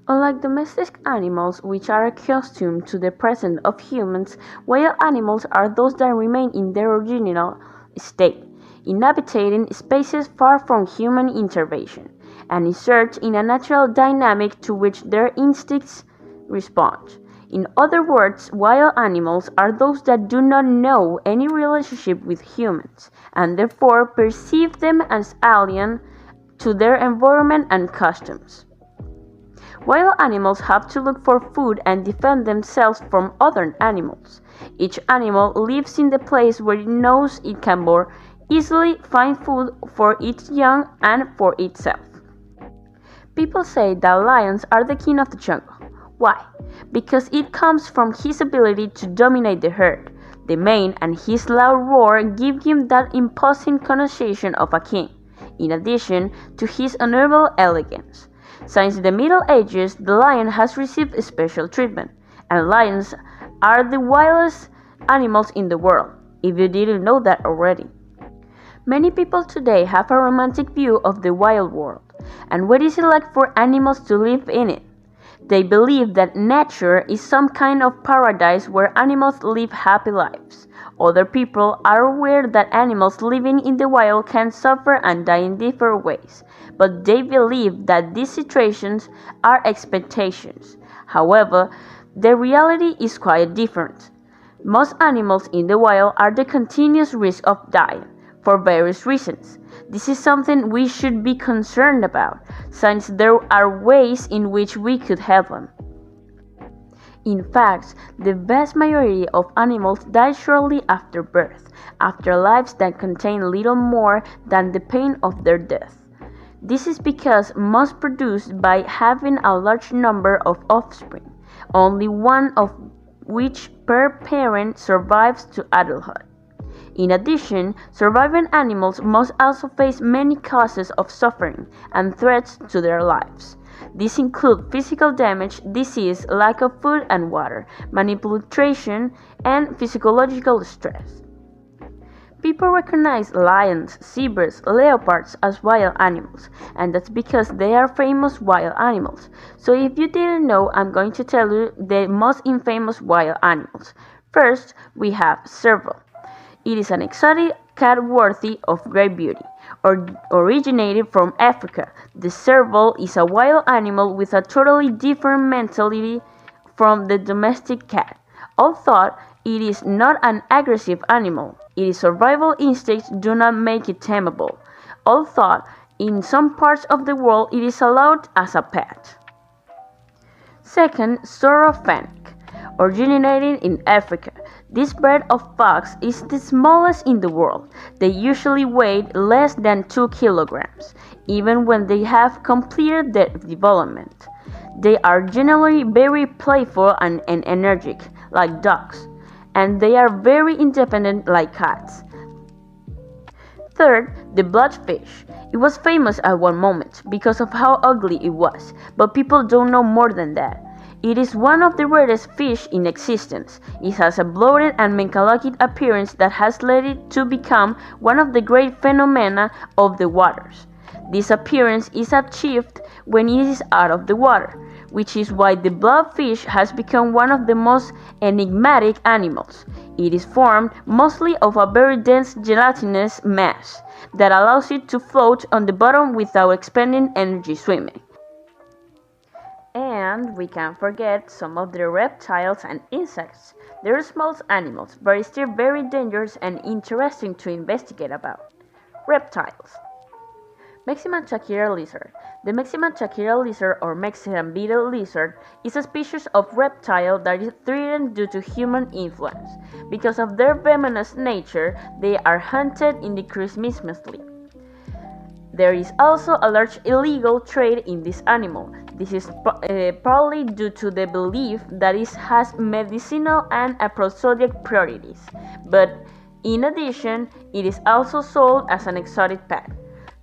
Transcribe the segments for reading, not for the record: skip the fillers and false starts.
Unlike domestic animals, which are accustomed to the presence of humans, wild animals are those that remain in their original state, inhabiting spaces far from human intervention, and insert in a natural dynamic to which their instincts respond. In other words, wild animals are those that do not know any relationship with humans, and therefore perceive them as alien to their environment and customs. Wild animals have to look for food and defend themselves from other animals. Each animal lives in the place where it knows it can more easily find food for its young and for itself. People say that lions are the king of the jungle. Why? Because it comes from his ability to dominate the herd. The mane and his loud roar give him that imposing connotation of a king, in addition to his honorable elegance. Since the Middle Ages, the lion has received special treatment, and lions are the wildest animals in the world, if you didn't know that already. Many people today have a romantic view of the wild world, and what is it like for animals to live in it? They believe that nature is some kind of paradise where animals live happy lives. Other people are aware that animals living in the wild can suffer and die in different ways, but they believe that these situations are expectations. However, the reality is quite different. Most animals in the wild are at continuous risk of dying, for various reasons. This is something we should be concerned about, since there are ways in which we could help them. In fact, the vast majority of animals die shortly after birth, after lives that contain little more than the pain of their death. This is because most produced by having a large number of offspring, only one of which per parent survives to adulthood. In addition, surviving animals must also face many causes of suffering and threats to their lives. These include physical damage, disease, lack of food and water, manipulation, and physiological stress. People recognize lions, zebras, leopards as wild animals, and that's because they are famous wild animals. So if you didn't know, I'm going to tell you the most infamous wild animals. First, we have serval. It is an exotic cat worthy of great beauty. Originated from Africa, the serval is a wild animal with a totally different mentality from the domestic cat. Although it is not an aggressive animal, its survival instincts do not make it tameable. Although in some parts of the world it is allowed as a pet. Second, sorrel fennec. Originating in Africa, this breed of fox is the smallest in the world. They usually weigh less than 2 kilograms, even when they have completed their development. They are generally very playful and energetic, like dogs, and they are very independent like cats. Third, the bloodfish. It was famous at one moment because of how ugly it was, but people don't know more than that. It is one of the rarest fish in existence. It has a bloated and mecha-like appearance that has led it to become one of the great phenomena of the waters. This appearance is achieved when it is out of the water, which is why the blobfish has become one of the most enigmatic animals. It is formed mostly of a very dense gelatinous mass that allows it to float on the bottom without expending energy swimming. And we can't forget some of the reptiles and insects. They're small animals, but still very dangerous and interesting to investigate about. Reptiles. Mexican Shakira lizard. The Mexican Shakira lizard or Mexican beetle lizard is a species of reptile that is threatened due to human influence. Because of their venomous nature, they are hunted indiscriminately. There is also a large illegal trade in this animal. This is probably due to the belief that it has medicinal and aphrodisiac properties, but in addition, it is also sold as an exotic pet.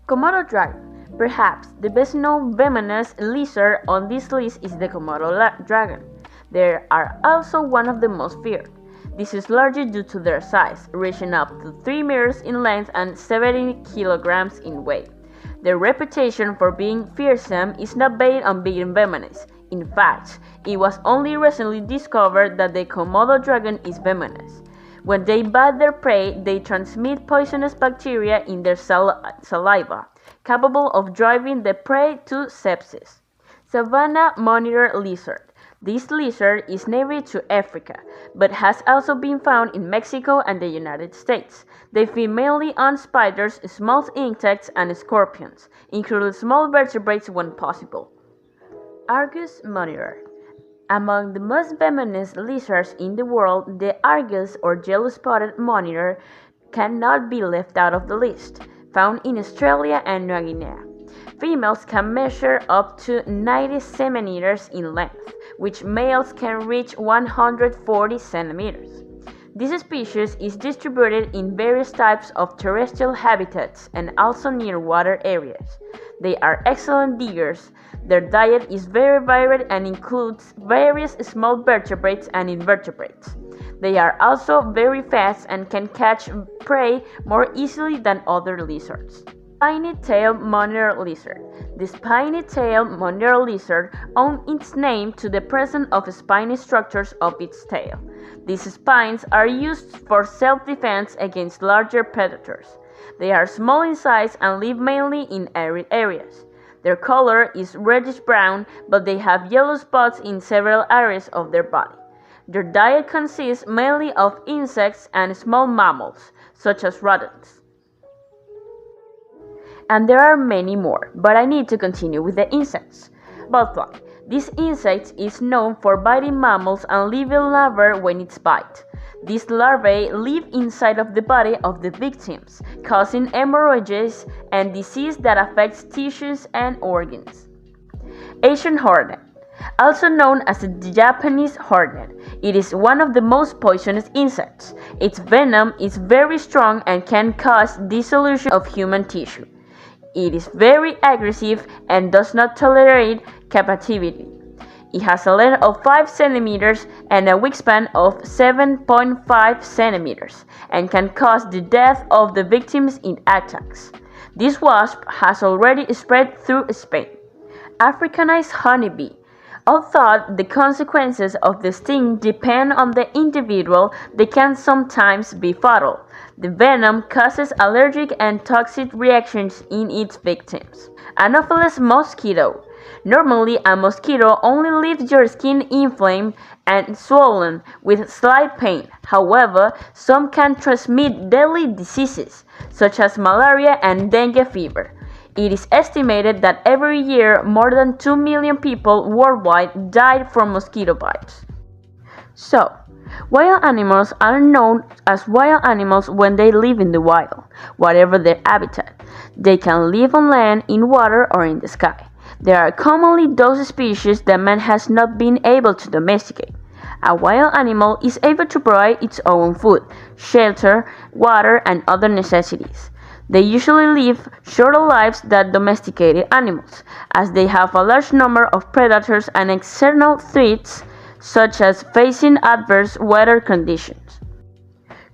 Komodo dragon. Perhaps the best known venomous lizard on this list is the Komodo dragon. They are also one of the most feared. This is largely due to their size, reaching up to 3 meters in length and 70 kilograms in weight. Their reputation for being fearsome is not based on being venomous. In fact, it was only recently discovered that the Komodo dragon is venomous. When they bite their prey, they transmit poisonous bacteria in their saliva, capable of driving the prey to sepsis. Savanna monitor lizard. This lizard is native to Africa, but has also been found in Mexico and the United States. They feed mainly on spiders, small insects, and scorpions, including small vertebrates when possible. Argus monitor. Among the most venomous lizards in the world, the Argus or yellow-spotted monitor cannot be left out of the list, found in Australia and New Guinea. Females can measure up to 90 centimeters in length, which males can reach 140 centimeters. This species is distributed in various types of terrestrial habitats and also near water areas. They are excellent diggers. Their diet is very varied and includes various small vertebrates and invertebrates. They are also very fast and can catch prey more easily than other lizards. Spiny-tailed monitor lizard. The spiny-tailed monitor lizard owes its name to the presence of spiny structures of its tail. These spines are used for self-defense against larger predators. They are small in size and live mainly in arid areas. Their color is reddish-brown, but they have yellow spots in several areas of their body. Their diet consists mainly of insects and small mammals, such as rodents. And there are many more, but I need to continue with the insects. Butterfly. This insect is known for biting mammals and leaving larvae when it's bite. These larvae live inside of the body of the victims, causing hemorrhages and disease that affects tissues and organs. Asian hornet. Also known as the Japanese hornet, it is one of the most poisonous insects. Its venom is very strong and can cause dissolution of human tissue. It is very aggressive and does not tolerate captivity. It has a length of 5 centimeters and a wingspan of 7.5 centimeters and can cause the death of the victims in attacks. This wasp has already spread through Spain. Africanized honeybee. Although the consequences of the sting depend on the individual, they can sometimes be fatal. The venom causes allergic and toxic reactions in its victims. Anopheles mosquito. Normally, a mosquito only leaves your skin inflamed and swollen with slight pain. However, some can transmit deadly diseases, such as malaria and dengue fever. It is estimated that every year more than 2 million people worldwide die from mosquito bites. So, wild animals are known as wild animals when they live in the wild, whatever their habitat. They can live on land, in water, or in the sky. They are commonly those species that man has not been able to domesticate. A wild animal is able to provide its own food, shelter, water, and other necessities. They usually live shorter lives than domesticated animals, as they have a large number of predators and external threats, such as facing adverse weather conditions.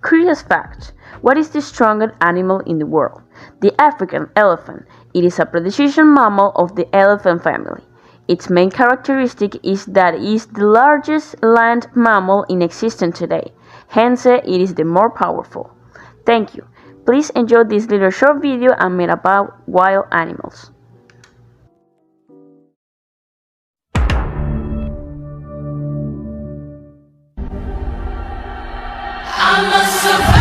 Curious fact: what is the strongest animal in the world? The African elephant. It is a precision mammal of the elephant family. Its main characteristic is that it is the largest land mammal in existence today, hence it is the more powerful. Thank you. Please enjoy this little short video I made about wild animals. I'm a survivor.